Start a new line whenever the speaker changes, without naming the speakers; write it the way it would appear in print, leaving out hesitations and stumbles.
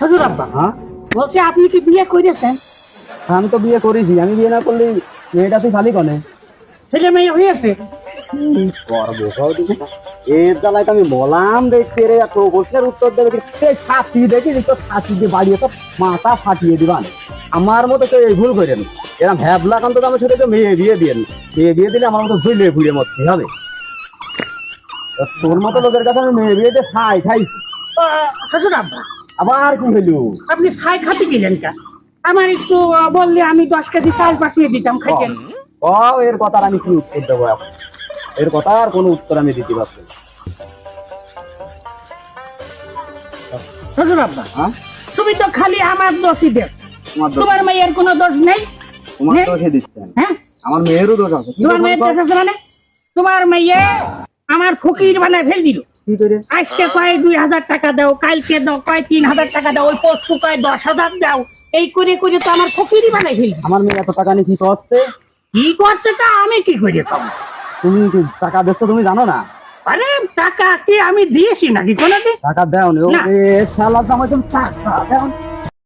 হুজুর আব্বা,
হ্যাঁ
বলছি আপনি কি বিয়ে করেছেন?
আমি তো বিয়ে করেছি, আমি বিয়ে না করলে মেয়েটা তুই খালি কনে
ছেলে মেয়ে হয়েছে?
কি করবো কও দেখি? এর জ্বালায় তো আমি বললাম দেখছি রে, এত প্রশ্নের উত্তর দেবে কি? এই ছাতি দেখি তো ছাতি দিয়ে বাড়িয়ে তো মাথা ফাটিয়ে দিবান। আমার মতো কেউ এই ভুল করেন, এরকম ভ্যাবলা কান্ত আমার সাথে তো মেয়ে বিয়ে দিয়ে মেয়ে বিয়ে দিলে আমার মতো ঝুলে ঘুরে মরতে হবে। তা তোর মতো লোকের কাছে আমি মেয়ে বিয়ে দিয়ে খাই খাইছি,
হুজুর আব্বা,
আবার কি হইলো?
আপনি ছাই খাতে গেলেন কা? আমার একটু বললে আমি 10 কেজি চাল পাঠিয়ে দিতাম, খাইতেন।
ও এর কথার আমি কি উত্তর দেবো এখন? এর কথার কোনো উত্তর আমি দিতে পারছি না।
হুজুর আব্বা,
হ্যাঁ
তুমি তো খালি আমার দোষই দেখ,
তোমার দোষ,
তোমার মেয়ের কোনো দোষ নেই।
তোমার
নেই?
দোষে দিচ্ছেন,
হ্যাঁ,
আমার মেয়েরও দোষ আছে। কি
তোমার
দোষ
মেয়ের
আছে?
দোষ আছে মানে? তোমার মেয়ে আমার ফকির বানায় ফেল দিল।
কি করে?
আজকে কয় 2000 টাকা দাও, কালকে দাও কয় 3000 টাকা দাও, ওই পরশু কয় 10,000 দাও, এই করে করে তো আমার ফকিরই বানাই ফেল।
আমার মেয়ে এত টাকা নিয়ে কি করছে?
কি করছে তা আমি কি করে পাবো?
তুমি কি টাকা দিচ্ছ তুমি জানো না?
আরে টাকা কি আমি দিয়েছি নাকি কোনোদিন?
টাকা দেও নি,
না।
শালা জামাই তুমি টাকা দেও নি।